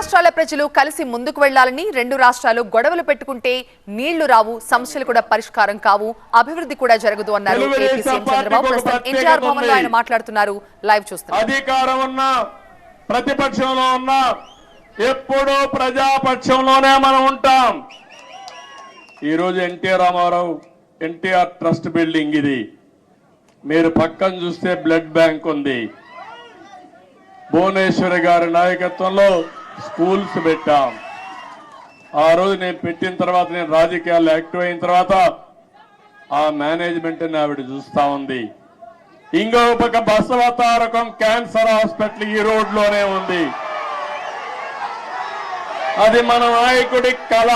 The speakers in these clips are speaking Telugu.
రాష్ట్రాల ప్రజలు కలిసి ముందుకు వెళ్లాలని, రెండు రాష్ట్రాలు గొడవలు పెట్టుకుంటే నీళ్లు రావు, సమస్యలు కూడా పరిష్కారం కావు, అభివృద్ధి కూడా జరగదు అన్నారు ఏపీ సీఎం చంద్రబాబు. ప్రస్తుతం ఎన్టీఆర్ భవన్ లో ఆయన మాట్లాడుతున్నారు. లైవ్ చూస్తున్నారు. అధికారం ఉన్నా ప్రతిపక్షంలో ఉన్నా ఎప్పుడూ ప్రజాపక్షంలోనే మనం ఉంటాం. ఈరోజు ఎన్టీఆర్ రామారావు ఎన్టీఆర్ ట్రస్ట్ బిల్డింగ్ ఇది. మీరు పక్కన చూస్తే బ్లడ్ బ్యాంక్ ఉంది. భువనేశ్వరి గారి నాయకత్వంలో స్కూల్స్ పెట్టాం. ఆ రోజు నేను పెట్టిన తర్వాత, నేను రాజకీయాల్లో యాక్టివ్ అయిన తర్వాత ఆ మేనేజ్మెంట్ ఆవిడ చూస్తా ఉంది. ఇంకో పక్క బసవతారకం క్యాన్సర్ హాస్పిటల్ ఈ రోడ్లోనే ఉంది. అది మన నాయకుడి కళ.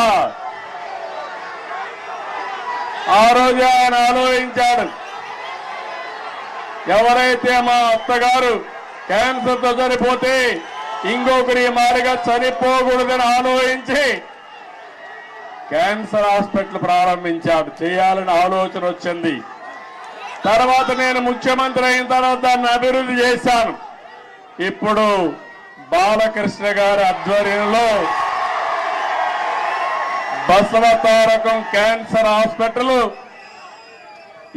ఆ రోజు ఆయన ఆలోచించాడు, ఎవరైతే మా అత్తగారు క్యాన్సర్ తో చనిపోతే ఇంకొకరి మారిగా చనిపోకూడదని ఆలోచించి క్యాన్సర్ హాస్పిటల్ ప్రారంభించాడు. చేయాలని ఆలోచన వచ్చింది. తర్వాత నేను ముఖ్యమంత్రి అయిన తర్వాత దాన్ని అభివృద్ధి చేశాను. ఇప్పుడు బాలకృష్ణ గారి ఆధ్వర్యంలో బసవతారకం క్యాన్సర్ హాస్పిటల్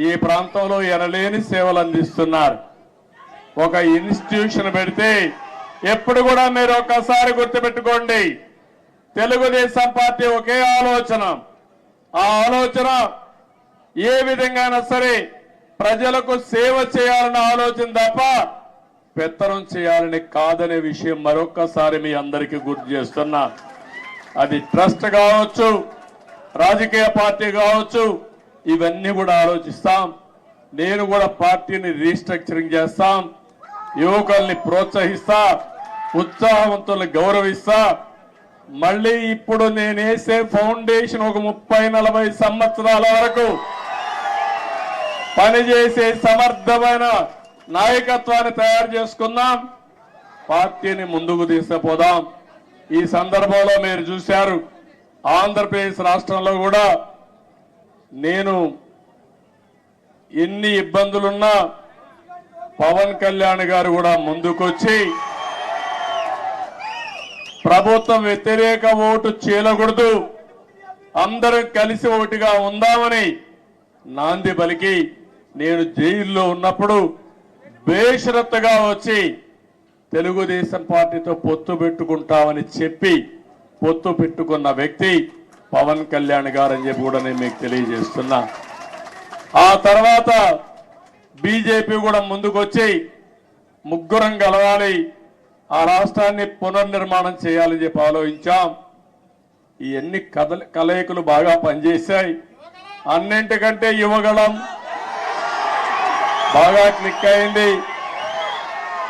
ఈ ప్రాంతంలో ఎనలేని సేవలు అందిస్తున్నారు. ఒక ఇన్స్టిట్యూషన్ పెడితే ఎప్పుడు కూడా మీరు ఒక్కసారి గుర్తుపెట్టుకోండి, తెలుగుదేశం పార్టీ ఒకే ఆలోచన. ఆ ఆలోచన ఏ విధంగానైనా సరే ప్రజలకు సేవ చేయాలన్న ఆలోచన తప్ప పెత్తనం చేయాలని కాదనే విషయం మరొక్కసారి మీ అందరికీ గుర్తు చేస్తున్నా. అది ట్రస్ట్ కావచ్చు, రాజకీయ పార్టీ కావచ్చు, ఇవన్నీ కూడా ఆలోచిస్తాం. నేను కూడా పార్టీని రీస్ట్రక్చరింగ్ చేస్తాం. యువకుల్ని ప్రోత్సహిస్తా, ఉత్సాహవంతుల్ని గౌరవిస్తా. మళ్ళీ ఇప్పుడు నేను వేసే ఫౌండేషన్ ఒక 30-40 సంవత్సరాల వరకు పనిచేసే సమర్థమైన నాయకత్వాన్ని తయారు చేసుకుందాం. పార్టీని ముందుకు తీసుకుపోదాం. ఈ సందర్భంలో మీరు చూశారు, ఆంధ్రప్రదేశ్ రాష్ట్రంలో కూడా నేను ఎన్ని ఇబ్బందులున్నా పవన్ కళ్యాణ్ గారు కూడా ముందుకొచ్చి ప్రభుత్వం వ్యతిరేక ఓటు చీలకూడదు, అందరం కలిసి ఒకటిగా ఉందామని నాంది పలికి, నేను జైల్లో ఉన్నప్పుడు బేషరత్తుగా వచ్చి తెలుగుదేశం పార్టీతో పొత్తు పెట్టుకుంటామని చెప్పి పొత్తు పెట్టుకున్న వ్యక్తి పవన్ కళ్యాణ్ గారు అని చెప్పి కూడా నేను మీకు తెలియజేస్తున్నా. ఆ తర్వాత బీజేపీ కూడా ముందుకొచ్చి ముగ్గురం కలవాలి, ఆ రాష్ట్రాన్ని పునర్నిర్మాణం చేయాలని చెప్పి ఆలోచించాం. ఇవన్నీ కలయికలు బాగా పనిచేశాయి. అన్నింటికంటే యువగళం బాగా క్లిక్ అయింది.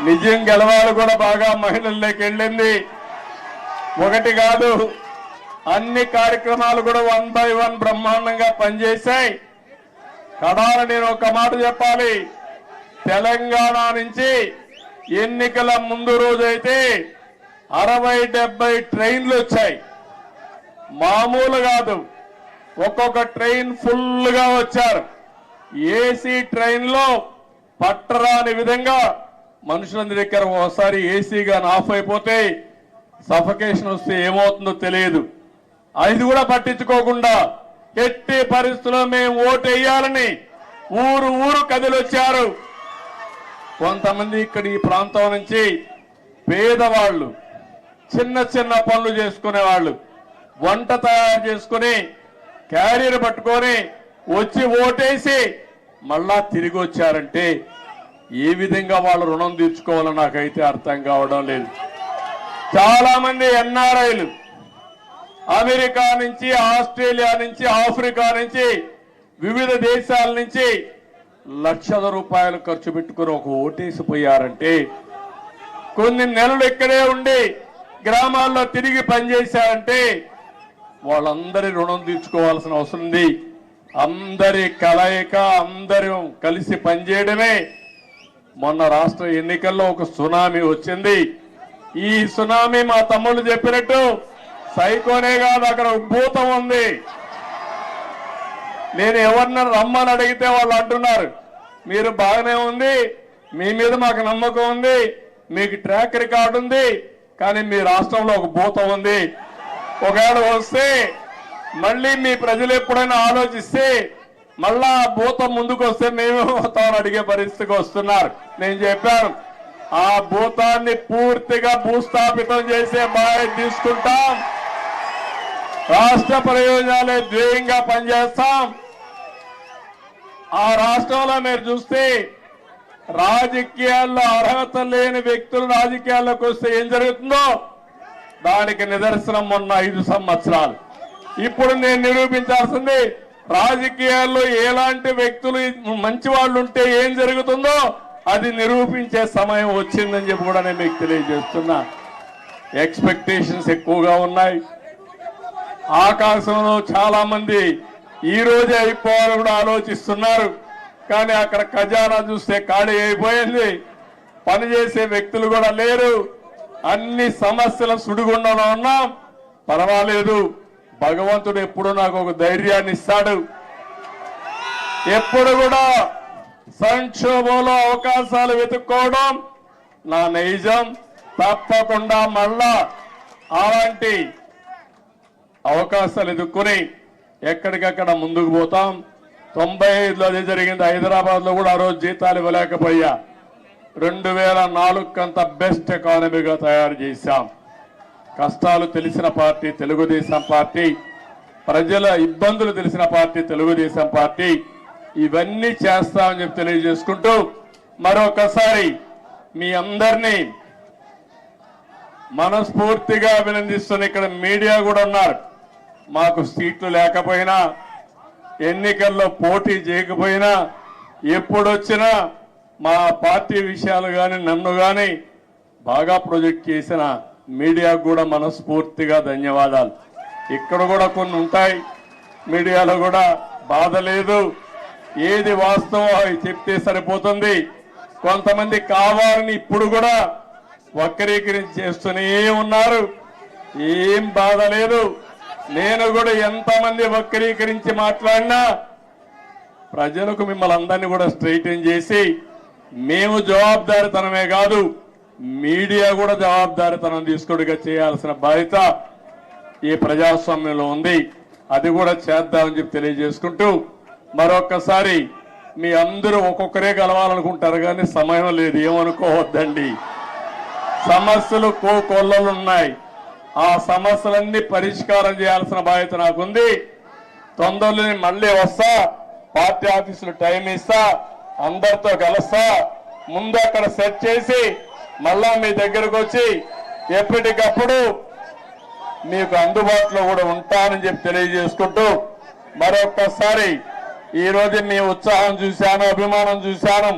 నిజం గెలవాలి కూడా బాగా మహిళల్లోకి వెళ్ళింది. ఒకటి కాదు, అన్ని కార్యక్రమాలు కూడా 1 by 1 బ్రహ్మాండంగా పనిచేశాయి. కడాల నేను ఒక మాట చెప్పాలి, తెలంగాణ నుంచి ఎన్నికల ముందు రోజైతే 60-70 ట్రైన్లు వచ్చాయి. మామూలు కాదు, ఒక్కొక్క ట్రైన్ ఫుల్గా వచ్చారు. ఏసీ ట్రైన్లో పట్టరాని విధంగా మనుషులందరి దగ్గర ఒకసారి ఏసీగా ఆఫ్ అయిపోతే సఫకేషన్ వస్తే ఏమవుతుందో తెలియదు. అది కూడా పట్టించుకోకుండా ఎట్టి పరిస్థితుల్లో మేము ఓటు వేయాలని ఊరు కదిలొచ్చారు. కొంతమంది ఇక్కడ ఈ ప్రాంతం నుంచి పేదవాళ్ళు, చిన్న పనులు చేసుకునేవాళ్ళు, వంట తయారు చేసుకుని క్యారియర్ పట్టుకొని వచ్చి ఓటేసి మళ్ళా తిరిగి వచ్చారంటే ఏ విధంగా వాళ్ళు రుణం తీర్చుకోవాలో నాకైతే అర్థం కావడం లేదు. చాలా మంది ఎన్ఆర్ఐలు అమెరికా నుంచి, ఆస్ట్రేలియా నుంచి, ఆఫ్రికా నుంచి, వివిధ దేశాల నుంచి లక్షల రూపాయలు ఖర్చు పెట్టుకుని ఒక ఓటేసిపోయారంటే, కొన్ని నెలలు ఇక్కడే ఉండి గ్రామాల్లో తిరిగి పనిచేశారంటే వాళ్ళందరి రుణం తీర్చుకోవాల్సిన అవసరం ఉంది. అందరి కలయిక, అందరం కలిసి పనిచేయడమే. మొన్న రాష్ట్ర ఎన్నికల్లో ఒక సునామీ వచ్చింది. ఈ సునామీ మా తమ్ముళ్ళు చెప్పినట్టు సైకోనే కాదు, అక్కడ భూతం ఉంది. నేను ఎవరిని రమ్మని అడిగితే వాళ్ళు అంటున్నారు, మీరు బాగానే ఉంది, మీ మీద మాకు నమ్మకం ఉంది, మీకు ట్రాక్ రికార్డు ఉంది, కానీ మీ రాష్ట్రంలో ఒక భూతం ఉంది. ఒకవేళ వస్తే మళ్ళీ మీ ప్రజలు ఎప్పుడైనా ఆలోచిస్తే మళ్ళా ఆ భూతం ముందుకు వస్తే మేమేమవుతామని అడిగే పరిస్థితికి వస్తున్నారు. నేను చెప్పాను, ఆ భూతాన్ని పూర్తిగా భూస్థాపితం చేసే బాధ్యత తీసుకుంటాం. రాష్ట్ర ప్రయోజనాలే ధ్యేయంగా పనిచేస్తాం. ఆ రాష్ట్రంలో మీరు చూస్తే రాజకీయాల్లో అర్హత లేని వ్యక్తులు రాజకీయాల్లోకి వస్తే ఏం జరుగుతుందో దానికి నిదర్శనం మొన్న 5 సంవత్సరాలు. ఇప్పుడు నేను నిరూపించాల్సింది రాజకీయాల్లో ఎలాంటి వ్యక్తులు మంచి వాళ్ళు ఉంటే ఏం జరుగుతుందో అది నిరూపించే సమయం వచ్చిందని చెప్పి కూడా నేను మీకు తెలియజేస్తున్నా. ఎక్స్పెక్టేషన్స్ ఎక్కువగా ఉన్నాయి. ఆకాశంలో చాలా మంది ఈ రోజే అయిపోవాలని కూడా ఆలోచిస్తున్నారు. కానీ అక్కడ ఖజానా చూస్తే ఖాళీ అయిపోయింది. పనిచేసే వ్యక్తులు కూడా లేరు. అన్ని సమస్యల సుడిగుండంలో ఉన్నాం. పర్వాలేదు, భగవంతుడు ఎప్పుడు నాకు ఒక ధైర్యాన్ని ఇస్తాడు. ఎప్పుడు కూడా సంక్షోభంలో అవకాశాలు వెతుక్కోవడం నా నైజం. తప్పకుండా మళ్ళా అలాంటి అవకాశాలు ఎదుర్కొని ఎక్కడికక్కడ ముందుకు పోతాం. 95లో అదే జరిగింది. హైదరాబాద్ లో కూడా ఆ రోజు జీతాలు ఇవ్వలేకపోయా. 2004 కంత బెస్ట్ ఎకానమీగా తయారు చేశాం. కష్టాలు తెలిసిన పార్టీ తెలుగుదేశం పార్టీ, ప్రజల ఇబ్బందులు తెలిసిన పార్టీ తెలుగుదేశం పార్టీ. ఇవన్నీ చేస్తామని చెప్పి తెలియజేసుకుంటూ మరొకసారి మీ అందరినీ మనస్ఫూర్తిగా అభినందిస్తున్న ఇక్కడ మీడియా కూడా ఉన్నారు. మాకు సీట్లు లేకపోయినా, ఎన్నికల్లో పోటీ చేయకపోయినా, ఎప్పుడొచ్చినా మా పార్టీ విషయాలు కానీ నన్ను కానీ బాగా ప్రొజెక్ట్ చేసిన మీడియాకు కూడా మనస్ఫూర్తిగా ధన్యవాదాలు. ఇక్కడ కూడా కొన్ని ఉంటాయి, మీడియాలో కూడా బాధ లేదు. ఏది వాస్తవం అవి చెప్తే సరిపోతుంది. కొంతమంది కావాలని ఇప్పుడు కూడా వక్రీకరించి చేస్తూనే ఉన్నారు. ఏం బాధ లేదు. నేను కూడా ఎంతమంది వక్రీకరించి మాట్లాడినా ప్రజలకు మిమ్మల్ని అందరినీ కూడా స్ట్రైటన్ చేసి మేము జవాబుదారితనమే కాదు మీడియా కూడా జవాబుదారితనం తీసుకుడిగా చేయాల్సిన బాధ్యత ఈ ప్రజాస్వామ్యంలో ఉంది. అది కూడా చేద్దామని చెప్పి తెలియజేసుకుంటూ మరొక్కసారి మీ అందరూ ఒక్కొక్కరే కలవాలనుకుంటారు కానీ సమయం లేదు, ఏమనుకోవద్దండి. సమస్యలు కోకొల్లలు ఉన్నాయి. ఆ సమస్యలన్నీ పరిష్కారం చేయాల్సిన బాధ్యత నాకుంది. తొందరలో మళ్ళీ వస్తా, పార్టీ ఆఫీసులో టైం ఇస్తా, అందరితో కలుస్తా. ముందు అక్కడ సెట్ చేసి మళ్ళా మీ దగ్గరకు వచ్చి ఎప్పటికప్పుడు మీకు అందుబాటులో కూడా ఉంటానని చెప్పి తెలియజేసుకుంటూ మరొక్కసారి ఈ రోజు మీ ఉత్సాహం చూశాను, అభిమానం చూశాను.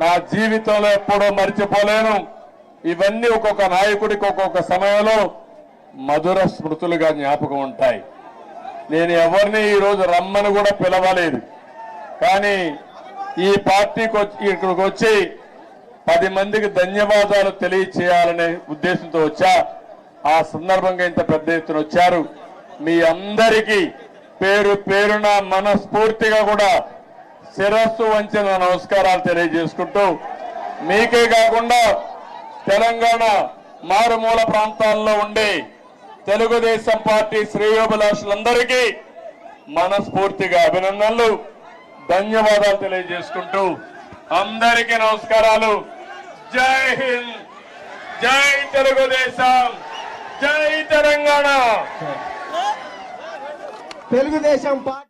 నా జీవితంలో ఎప్పుడూ మర్చిపోలేను. ఇవన్నీ ఒక్కొక్క నాయకుడికి ఒక్కొక్క సమయంలో మధుర స్మృతులుగా జ్ఞాపకం ఉంటాయి. నేను ఎవరిని ఈరోజు రమ్మని కూడా పిలవలేదు, కానీ ఈ పార్టీకి ఇక్కడికి వచ్చి 10 మందికి ధన్యవాదాలు తెలియచేయాలనే ఉద్దేశంతో వచ్చా. ఆ సందర్భంగా ఇంత పెద్ద ఎత్తున వచ్చారు. మీ అందరికీ పేరు పేరున మనస్ఫూర్తిగా కూడా శిరస్సు వంచిన నమస్కారాలు తెలియజేసుకుంటూ మీకే కాకుండా తెలంగాణ మారుమూల ప్రాంతాల్లో ఉండే తెలుగుదేశం పార్టీ శ్రేయోభిలాషులందరికీ మనస్ఫూర్తిగా అభినందనలు, ధన్యవాదాలు తెలియజేసుకుంటూ అందరికీ నమస్కారాలు. జై హింద్, జై తెలుగుదేశం, జై తెలంగాణ. తెలుగుదేశం పార్టీ